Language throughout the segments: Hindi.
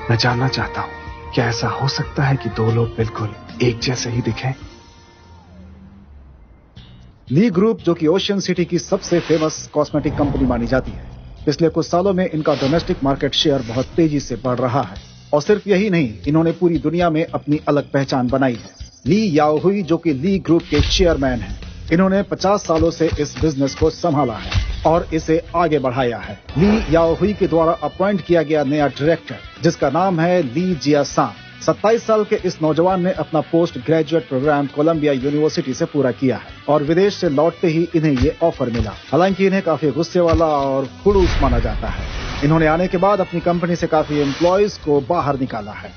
मैं जानना चाहता हूं, क्या ऐसा हो सकता है कि दो लोग बिल्कुल एक जैसे ही दिखें? ली ग्रुप, जो कि ओशियन सिटी की सबसे फेमस कॉस्मेटिक कंपनी मानी जाती है, पिछले कुछ सालों में इनका डोमेस्टिक मार्केट शेयर बहुत तेजी से बढ़ रहा है। और सिर्फ यही नहीं, इन्होंने पूरी दुनिया में अपनी अलग पहचान बनाई है। ली याओहुई, जो कि ली ग्रुप के चेयरमैन हैं, इन्होंने 50 सालों से इस बिजनेस को संभाला है और इसे आगे बढ़ाया है। ली याओहुई के द्वारा अपॉइंट किया गया नया डायरेक्टर, जिसका नाम है ली जियासांग, 27 साल के इस नौजवान ने अपना post graduate programme Columbia university से पूरा किया है और विदेश से लौटते ही इन्हें ये ऑफर मिला। हालांकि इन्हें काफी गुस्से वाला और खड़ूस माना जाता है। इन्होंने आने के बाद अपनी कंपनी से काफी एम्प्लॉयज को बाहर निकाला है।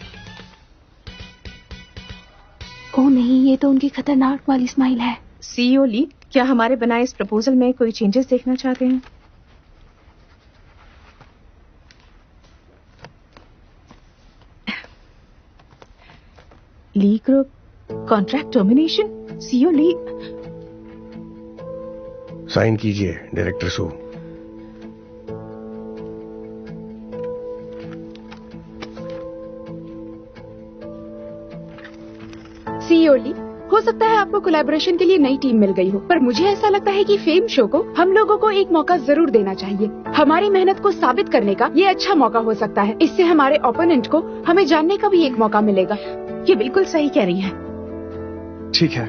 ओह नहीं, ये तो उनकी खतरनाक वाली स्माइल है। सीईओ ली, क्या हमारे बनाए इस प्रपोजल में कोई चेंजेस देखना चाहते हैं? ली ग्रुप कॉन्ट्रैक्ट टर्मिनेशन। सीईओ ली, साइन कीजिए डायरेक्टर सू। सीईओ ली, हो सकता है आपको कोलैबोरेशन के लिए नई टीम मिल गई हो, पर मुझे ऐसा लगता है कि फेम शो को हम लोगों को एक मौका जरूर देना चाहिए। हमारी मेहनत को साबित करने का ये अच्छा मौका हो सकता है। इससे हमारे ओपोनेंट को हमें जानने का भी एक मौका मिलेगा। ये बिल्कुल सही कह रही हैं। ठीक है,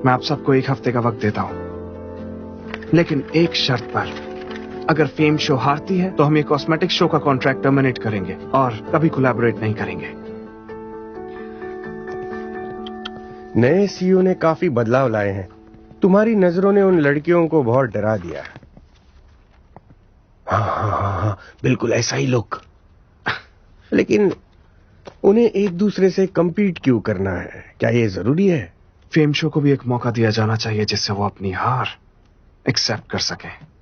मैं आप सबको 1 हफ्ते का वक्त देता हूं, लेकिन एक शर्त पर। अगर फेम शो हारती है तो हम ये कॉस्मेटिक शो का कॉन्ट्रैक्ट टर्मिनेट करेंगे और कभी कोलैबोरेट नहीं करेंगे। नए सीईओ ने काफी बदलाव लाए हैं। तुम्हारी नजरों ने उन लड़कियों को बहुत डरा दिया। हाँ, बिल्कुल ऐसा ही लुक। लेकिन उन्हें एक दूसरे से compete क्यों करना है? क्या ये जरूरी है? फेम शो को भी एक मौका दिया जाना चाहिए जिससे वो अपनी हार एक्सेप्ट कर सके।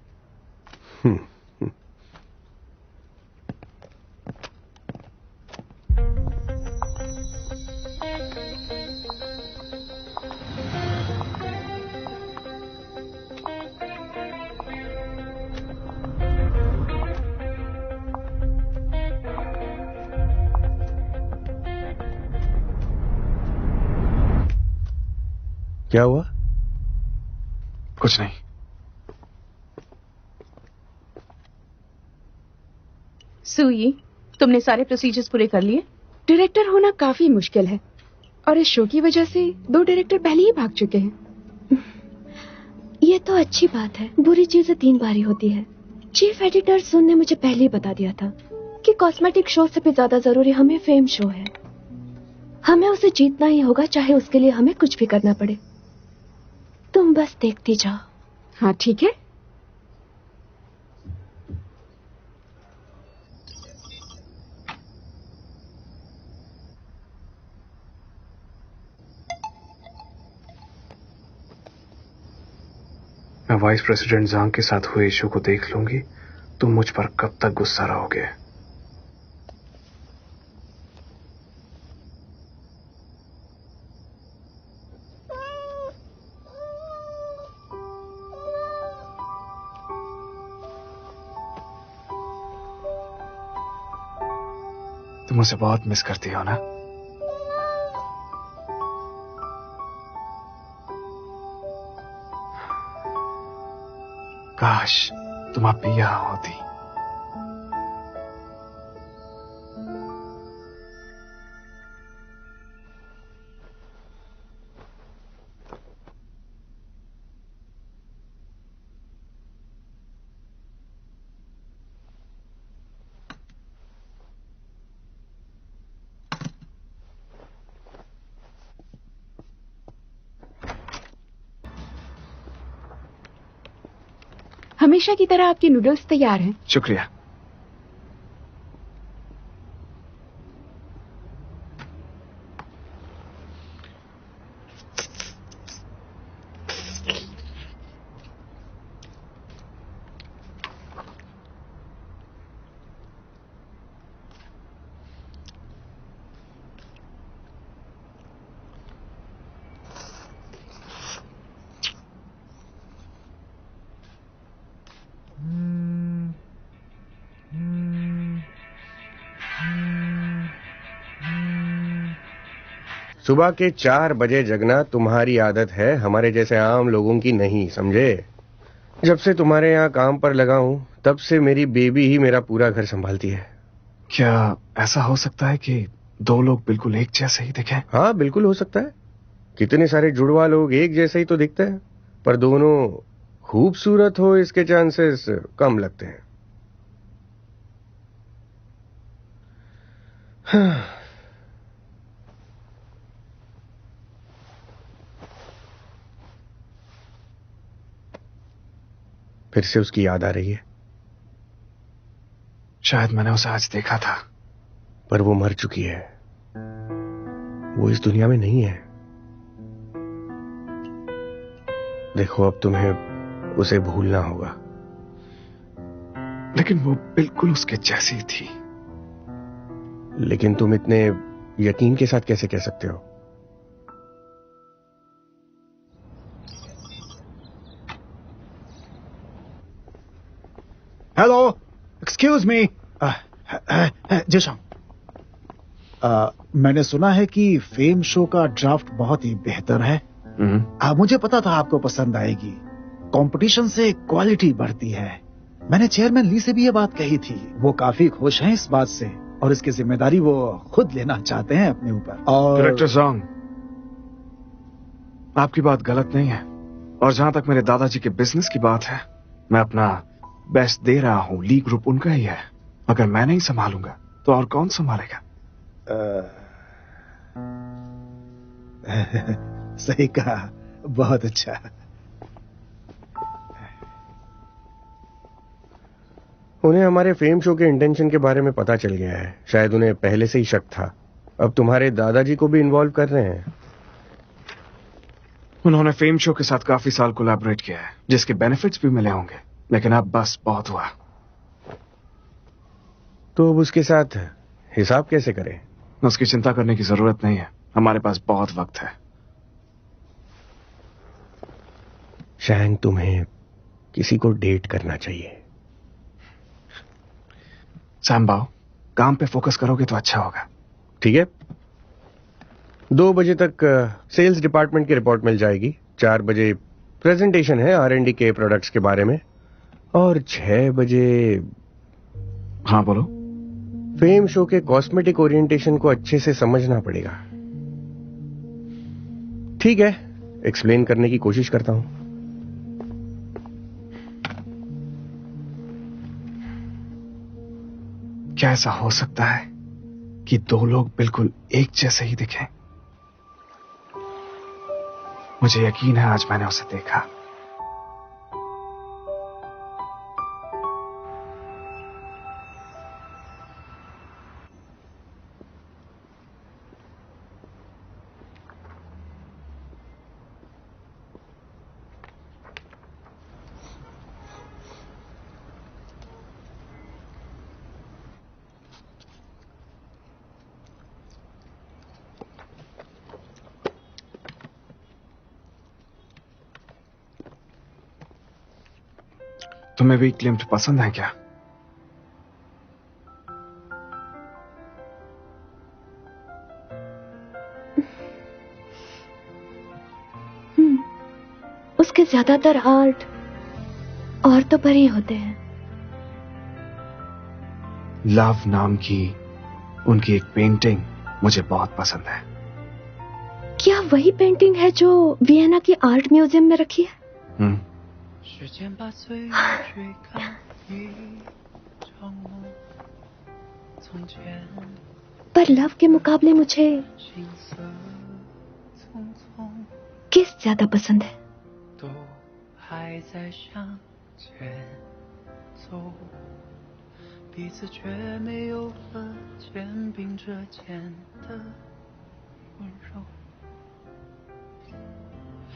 क्या हुआ? कुछ नहीं। सुई, तुमने सारे प्रोसीजर्स पूरे कर लिए? डायरेक्टर होना काफी मुश्किल है और इस शो की वजह से 2 डायरेक्टर पहले ही भाग चुके हैं। ये तो अच्छी बात है। बुरी चीजें 3 बारी होती है। चीफ एडिटर सुन ने मुझे पहले ही बता दिया था कि कॉस्मेटिक शो से भी ज्यादा जरूरी हमें फेम शो है। हमें उसे जीतना ही होगा, चाहे उसके लिए हमें कुछ भी करना पड़े। तुम बस देखती जाओ। हाँ ठीक है। मैं वाइस प्रेसिडेंट जांग के साथ हुए इशू को देख लूंगी। तुम मुझ पर कब तक गुस्सा रहोगे? तुम उसे बहुत मिस करती हो ना? काश तुम अब भी यहां होती। हमेशा की तरह आपके नूडल्स तैयार हैं। शुक्रिया। सुबह के 4 बजे जगना तुम्हारी आदत है, हमारे जैसे आम लोगों की नहीं, समझे? जब से तुम्हारे यहाँ काम पर लगा हूं तब से मेरी बेबी ही मेरा पूरा घर संभालती है। क्या ऐसा हो सकता है कि दो लोग बिल्कुल एक जैसे ही दिखें? हाँ, बिल्कुल हो सकता है। कितने सारे जुड़वा लोग एक जैसे ही तो दिखते हैं, पर दोनों खूबसूरत हो इसके चांसेस कम लगते हैं। हाँ। फिर से उसकी याद आ रही है। शायद मैंने उसे आज देखा था, पर वो मर चुकी है, वो इस दुनिया में नहीं है। देखो, अब तुम्हें उसे भूलना होगा। लेकिन वो बिल्कुल उसके जैसी थी। लेकिन तुम इतने यकीन के साथ कैसे कह सकते हो? Hello, excuse me. जिशान, मैंने सुना है कि फेम शो का ड्राफ्ट बहुत ही बेहतर है। मुझे पता था आपको पसंद आएगी। कंपटीशन से क्वालिटी बढ़ती है। मैंने चेयरमैन ली से भी ये बात कही थी। वो काफी खुश हैं इस बात से और इसकी जिम्मेदारी वो खुद लेना चाहते हैं अपने ऊपर। और डायरेक्टर जोंग, आपकी बात गलत नहीं है, और जहां तक मेरे दादाजी के बिजनेस की बात है, मैं अपना बेस्ट दे रहा हूं। ली ग्रुप उनका ही है। अगर मैं नहीं संभालूंगा तो और कौन संभालेगा? सही कहा, बहुत अच्छा। उन्हें हमारे फेम शो के इंटेंशन के बारे में पता चल गया है। शायद उन्हें पहले से ही शक था। अब तुम्हारे दादाजी को भी इन्वॉल्व कर रहे हैं। उन्होंने फेम शो के साथ काफी साल कोलैबोरेट किया है, जिसके बेनिफिट्स भी मिले होंगे, लेकिन अब बस बहुत हुआ। तो अब उसके साथ हिसाब कैसे करें? उसकी चिंता करने की जरूरत नहीं है, हमारे पास बहुत वक्त है। शैंग, तुम्हें किसी को डेट करना चाहिए। सैम्बाओ, काम पे फोकस करोगे तो अच्छा होगा। ठीक है, 2 बजे तक सेल्स डिपार्टमेंट की रिपोर्ट मिल जाएगी। 4 बजे प्रेजेंटेशन है R&D के प्रोडक्ट्स के बारे में, और 6 बजे हाँ बोलो। फेम शो के कॉस्मेटिक ओरिएंटेशन को अच्छे से समझना पड़ेगा। ठीक है, एक्सप्लेन करने की कोशिश करता हूं। क्या ऐसा हो सकता है कि दो लोग बिल्कुल एक जैसे ही दिखें? मुझे यकीन है आज मैंने उसे देखा। तुम्हें वीक लिम्ड पसंद है क्या? उसके ज्यादातर आर्ट औरतों पर ही होते हैं। लव नाम की उनकी एक पेंटिंग मुझे बहुत पसंद है। क्या वही पेंटिंग है जो वियना की आर्ट म्यूजियम में रखी है? पर लव के मुकाबले मुझे किस ज्यादा पसंद है?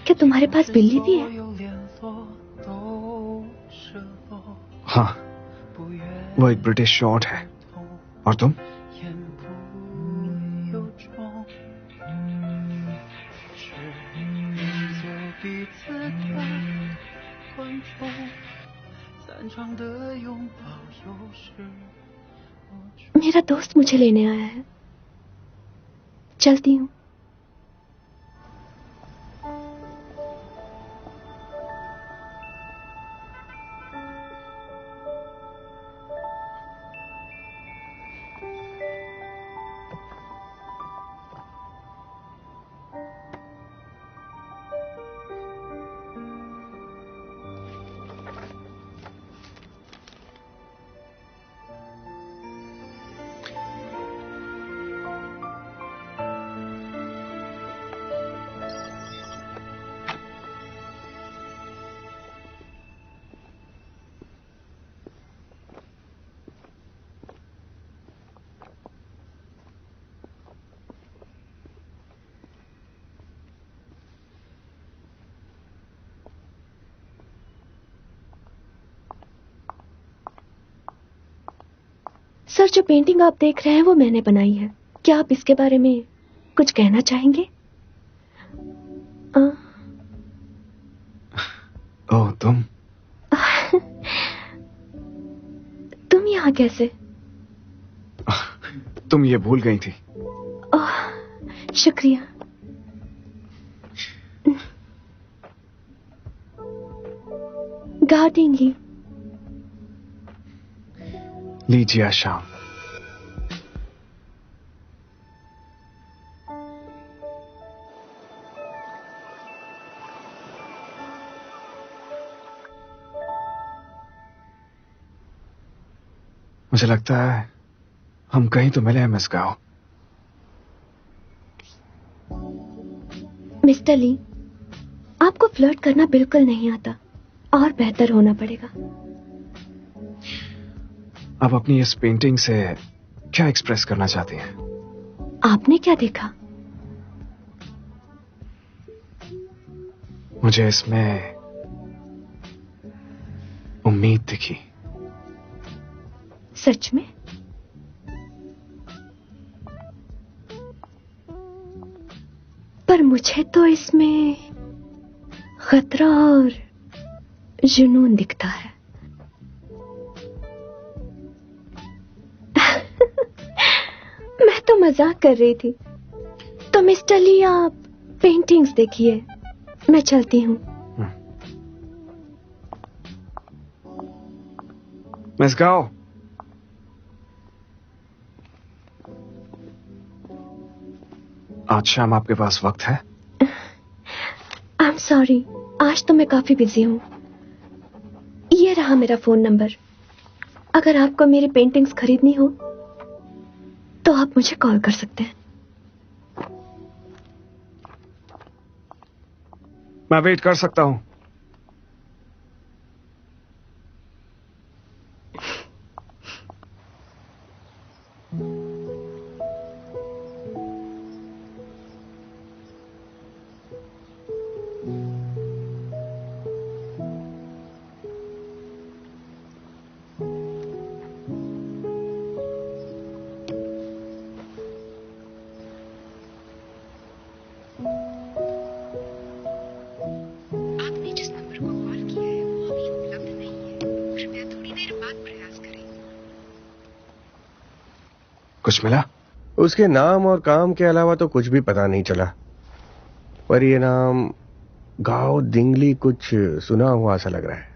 क्या तुम्हारे पास बिल्ली भी है? हाँ, वो एक ब्रिटिश शॉर्ट है। और तुम? मेरा दोस्त मुझे लेने आया है, चलती हूँ। सर, जो पेंटिंग आप देख रहे हैं वो मैंने बनाई है। क्या आप इसके बारे में कुछ कहना चाहेंगे? ओह, तुम तुम यहाँ कैसे? तुम ये भूल गई थी। ओह, शुक्रिया। गा देंगी? लीजिए आशाम। मुझे लगता है हम कहीं तो मिले हैं मिस गाओ। मिस्टर ली, आपको फ्लर्ट करना बिल्कुल नहीं आता और बेहतर होना पड़ेगा। आप अपनी इस पेंटिंग से क्या एक्सप्रेस करना चाहती हैं? आपने क्या देखा? मुझे इसमें उम्मीद दिखी। सच में? पर मुझे तो इसमें खतरा और जुनून दिखता है। मैं तो मजाक कर रही थी। तो मिस्टर ली, आप पेंटिंग्स देखिए, मैं चलती हूँ। मिस गाओ, आज शाम आपके पास वक्त है? आई एम सॉरी, आज तो मैं काफी बिजी हूँ। ये रहा मेरा फोन नंबर। अगर आपको मेरी पेंटिंग्स खरीदनी हो तो आप मुझे कॉल कर सकते हैं। मैं वेट कर सकता हूं। आपने जिस नंबर को कॉल किया है वो अभी उपलब्ध नहीं है। कृपया थोड़ी देर बाद प्रयास करें। कुछ मिला? उसके नाम और काम के अलावा तो कुछ भी पता नहीं चला, पर ये नाम गाओ दिंगली कुछ सुना हुआ सा लग रहा है।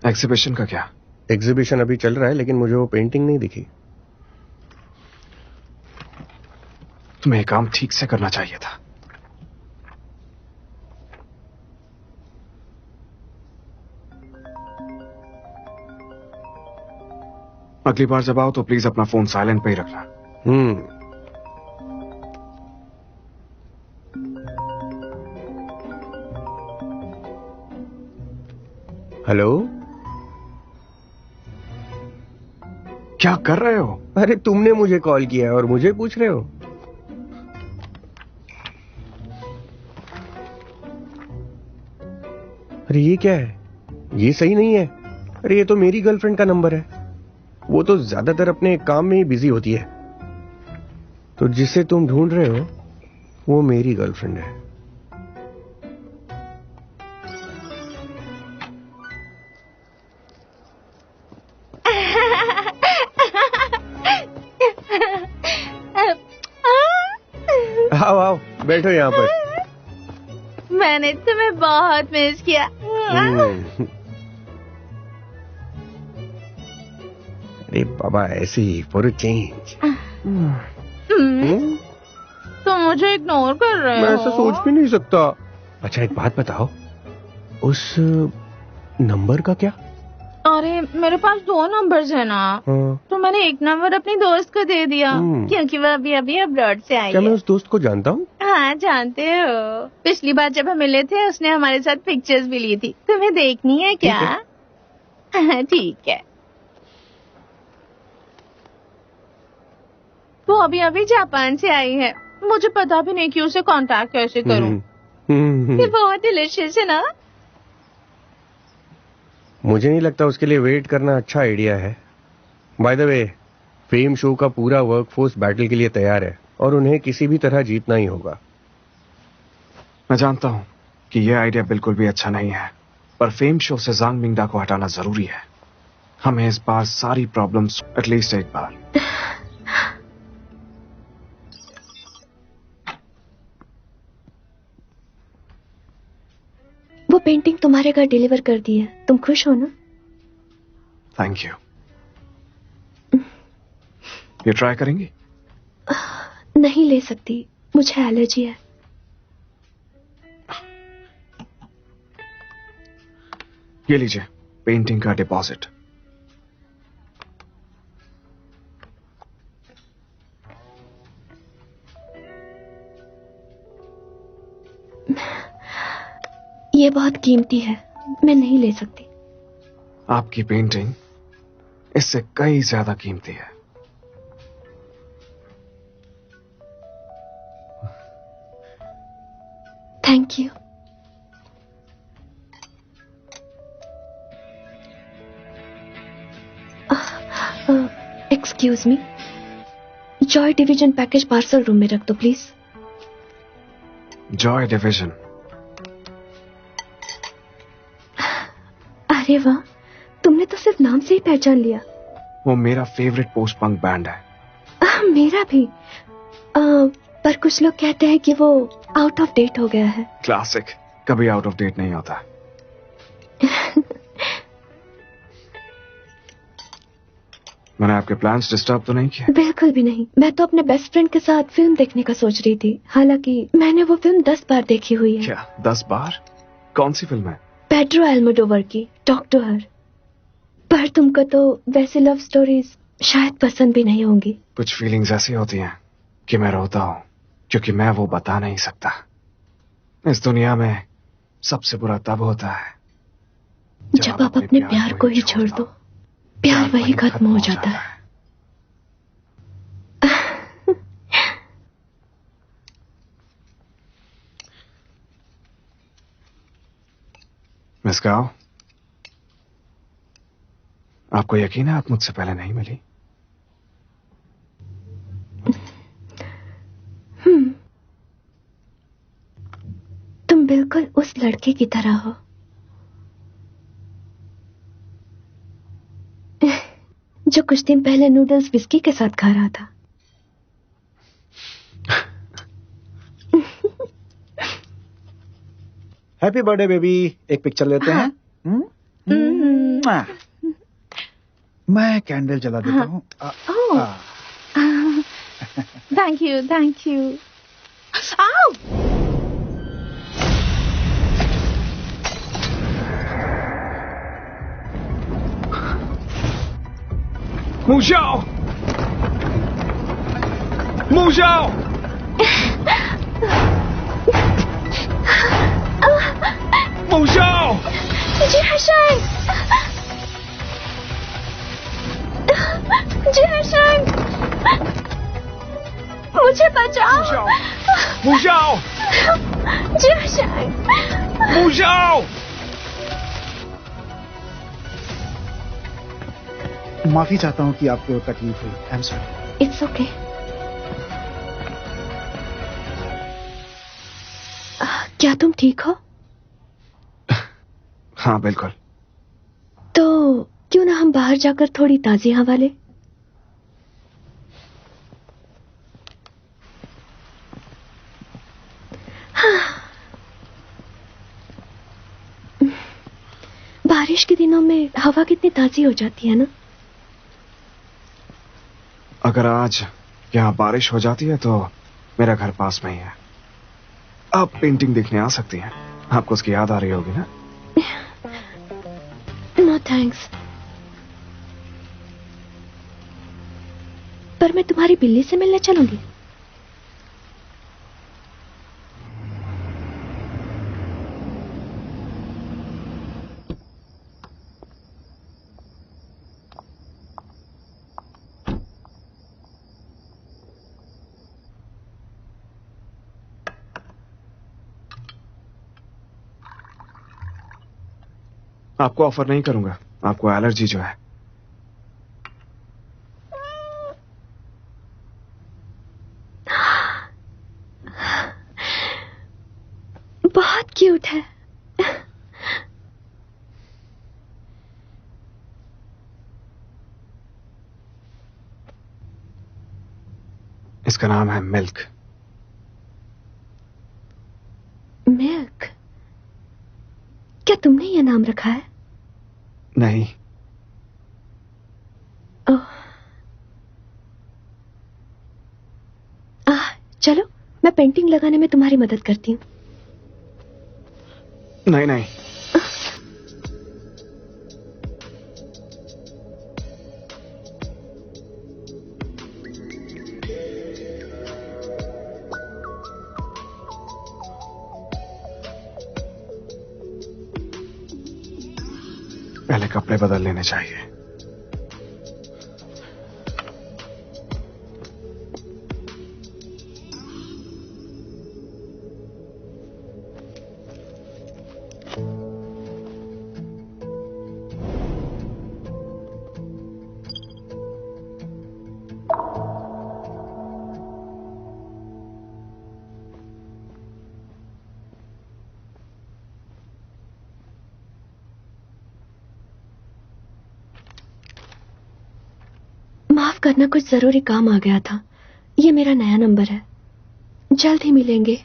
एग्जीबिशन का क्या? एग्जीबिशन अभी चल रहा है, लेकिन मुझे वो पेंटिंग नहीं दिखी। तुम्हें काम ठीक से करना चाहिए था। अगली बार जब आओ तो प्लीज अपना फोन साइलेंट पे ही रखना। हेलो, क्या कर रहे हो? अरे तुमने मुझे कॉल किया है और मुझे पूछ रहे हो? अरे ये क्या है? ये सही नहीं है। अरे ये तो मेरी गर्लफ्रेंड का नंबर है। वो तो ज्यादातर अपने काम में ही बिजी होती है। तो जिसे तुम ढूंढ रहे हो वो मेरी गर्लफ्रेंड है। आओ आओ, बैठो यहाँ पर। मैंने तुम्हें बहुत मिस किया। अरे बाबा, ऐसे ही फॉर अ चेंज। तुम मुझे इग्नोर कर रहे हो। मैं ऐसा सोच भी नहीं सकता। अच्छा एक बात बताओ, उस नंबर का क्या? अरे मेरे पास 2 नंबर्स है ना। हाँ। तो मैंने एक नंबर अपनी दोस्त को दे दिया, क्योंकि वो अभी अभी अब्रॉड से आई क्या है। मैं उस दोस्त को जानता हूँ? हाँ जानते हो, पिछली बार जब हम मिले थे उसने हमारे साथ पिक्चर्स भी ली थी। तुम्हें देखनी है क्या? ठीक है। वो अभी अभी जापान से आई है। मुझे पता भी नहीं कि उसे कांटेक्ट कैसे करूं। ये बहुत डिलीशियस है ना। मुझे नहीं लगता उसके लिए वेट करना अच्छा आइडिया है। By the way, fame show का पूरा वर्कफोर्स बैटल के लिए तैयार है और उन्हें किसी भी तरह जीतना ही होगा। मैं जानता हूं कि यह आइडिया बिल्कुल भी अच्छा नहीं है, पर फेम शो से जांग मिंगडा को हटाना जरूरी है। हमें इस बार सारी प्रॉब्लम्स एटलीस्ट एक बार। वो पेंटिंग तुम्हारे घर डिलीवर कर दी है, तुम खुश हो ना? Thank you. ये ट्राई करेंगी? नहीं ले सकती, मुझे एलर्जी है। ये लीजिए पेंटिंग का डिपॉजिट। ये बहुत कीमती है, मैं नहीं ले सकती। आपकी पेंटिंग इससे कई ज्यादा कीमती है। Thank you. Excuse me, Joy division package parcel room में रख दो प्लीज। Joy division? अरे वाह, तुमने तो सिर्फ नाम से ही पहचान लिया। वो मेरा फेवरेट पोस्ट पंक बैंड है। मेरा भी। पर कुछ लोग कहते हैं कि वो आउट ऑफ डेट हो गया है। क्लासिक कभी आउट ऑफ डेट नहीं होता। मैंने आपके प्लान्स डिस्टर्ब तो नहीं किए? बिल्कुल भी नहीं, मैं तो अपने बेस्ट फ्रेंड के साथ फिल्म देखने का सोच रही थी। हालांकि मैंने वो फिल्म 10 बार देखी हुई है। क्या 10 बार? कौन सी फिल्म है? पेड्रो अल्मोडोवर की टॉक टू हर। पर तुमको तो वैसे लव स्टोरीज शायद पसंद भी नहीं होंगी। कुछ फीलिंग्स ऐसी होती हैं कि मैं रोता हूं क्योंकि मैं वो बता नहीं सकता। इस दुनिया में सबसे बुरा तब होता है जब आप अपने प्यार को ही छोड़ दो। प्यार वही खत्म हो जाता है। मिस गाओ, आपको यकीन है आप मुझसे पहले नहीं मिली? तुम बिल्कुल उस लड़के की तरह हो जो कुछ दिन पहले नूडल्स विस्की के साथ खा रहा था। हैप्पी बर्थडे बेबी, एक पिक्चर लेते हैं। मैं कैंडल जला देता हूँ। Thank you, thank you. आओ! Mu Xiao! Mu Xiao! Mu Xiao! जी हसन! जी हसन! मुझे बचाओ! Mu Xiao! जी हसन! Mu Xiao! माफी चाहता हूँ कि आपको तकलीफ हुई। I am sorry. It's okay. क्या तुम ठीक हो? हाँ बिल्कुल। तो क्यों ना हम बाहर जाकर थोड़ी ताजी हवा लें? बारिश के दिनों में हवा कितनी ताजी हो जाती है ना। अगर आज यहाँ बारिश हो जाती है तो मेरा घर पास में ही है। आप पेंटिंग देखने आ सकती हैं। आपको उसकी याद आ रही होगी ना? No thanks. पर मैं तुम्हारी बिल्ली से मिलने चलूंगी। आपको ऑफर नहीं करूंगा, आपको एलर्जी जो है। बहुत क्यूट है। इसका नाम है मिल्क। मिल्क? क्या तुमने यह नाम रखा है? नहीं। ओह। चलो मैं पेंटिंग लगाने में तुम्हारी मदद करती हूँ। नहीं नहीं, पहले कपड़े बदल लेने चाहिए। माफ करना, कुछ जरूरी काम आ गया था। ये मेरा नया नंबर है। जल्द ही मिलेंगे।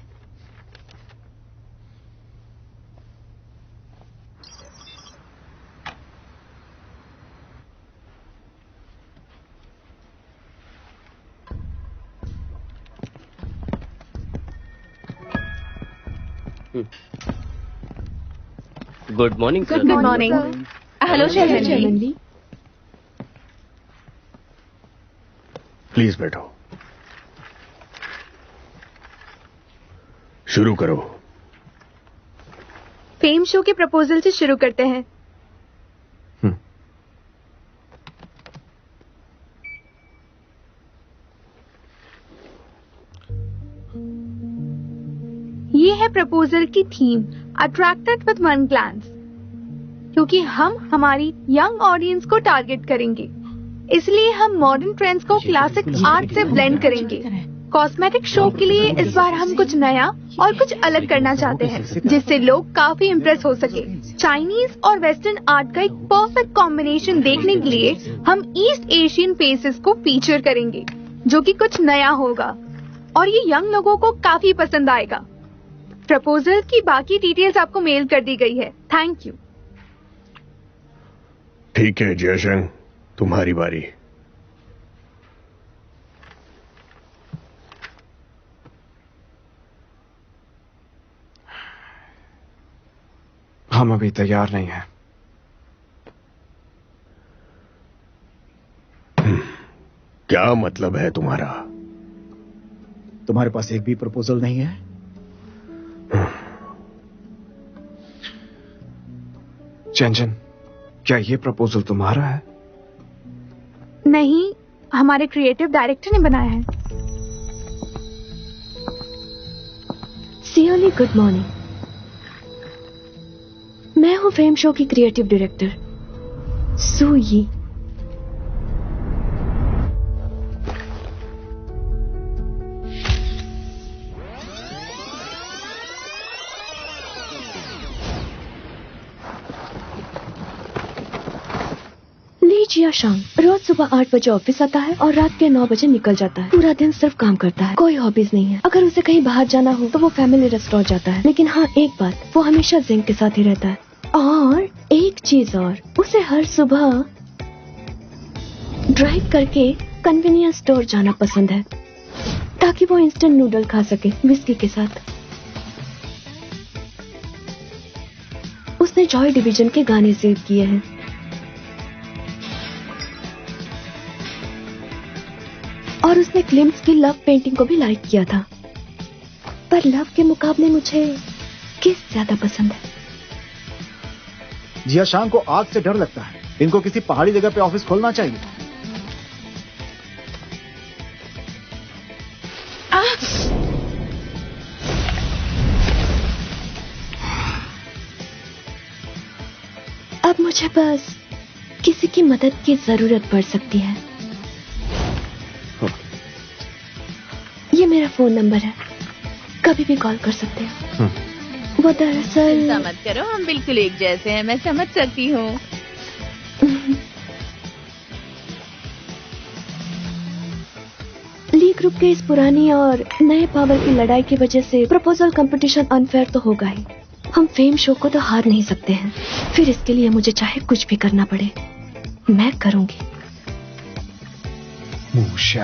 Good morning sir. Good morning. Hello chairman ji. Please बैठो। शुरू करो। फेम शो के प्रपोजल से शुरू करते हैं। ये है प्रपोजल की theme, attracted with one glance, क्योंकि हम हमारी यंग ऑडियंस को टारगेट करेंगे, इसलिए हम मॉडर्न ट्रेंड्स को क्लासिक आर्ट से ब्लेंड करेंगे। कॉस्मेटिक शो के लिए इस बार हम कुछ नया और कुछ अलग करना चाहते हैं, जिससे लोग काफी इम्प्रेस हो सके। चाइनीज और वेस्टर्न आर्ट का एक परफेक्ट कॉम्बिनेशन देखने के लिए हम ईस्ट एशियन फेसेस को फीचर करेंगे, जो कि कुछ नया होगा और ये यंग लोगों को काफी पसंद आएगा। प्रपोजल की बाकी डिटेल्स आपको मेल कर दी गई है। Thank you. ठीक है जयशंकर, तुम्हारी बारी। हम अभी तैयार नहीं हैं। क्या मतलब है तुम्हारा? तुम्हारे पास एक भी प्रपोजल नहीं है? चंचन, क्या ये प्रपोजल तुम्हारा है? नहीं, हमारे क्रिएटिव डायरेक्टर ने बनाया है। सियोली, गुड मॉर्निंग। मैं हूं फेम शो की क्रिएटिव डायरेक्टर सू यी। जियाशांग रोज सुबह 8 बजे ऑफिस आता है और रात के 9 बजे निकल जाता है। पूरा दिन सिर्फ काम करता है, कोई हॉबीज नहीं है। अगर उसे कहीं बाहर जाना हो तो वो फैमिली रेस्टोरेंट जाता है, लेकिन हाँ एक बात, वो हमेशा जिंग के साथ ही रहता है। और एक चीज और, उसे हर सुबह ड्राइव करके कन्वीनियंस स्टोर जाना पसंद है ताकि वो इंस्टेंट नूडल खा सके विस्की के साथ। उसने जॉय डिवीजन के गाने सेव किए हैं। और उसने क्लिम्स की लव पेंटिंग को भी लाइक किया था। पर लव के मुकाबले मुझे किस ज्यादा पसंद है? जियाशांग को आग से डर लगता है। इनको किसी पहाड़ी जगह पे ऑफिस खोलना चाहिए। अब मुझे बस किसी की मदद की जरूरत पड़ सकती है। ये मेरा फोन नंबर है, कभी भी कॉल कर सकते हैं। वो दरअसल चिंता मत करो, हम बिल्कुल एक जैसे हैं, मैं समझ सकती हूँ। ली ग्रुप के इस पुरानी और नए पावर की लड़ाई की वजह से प्रपोजल कंपटीशन अनफेयर तो होगा ही। हम फेम शो को तो हार नहीं सकते हैं, फिर इसके लिए मुझे चाहे कुछ भी करना पड़े मैं करूंगी। 母校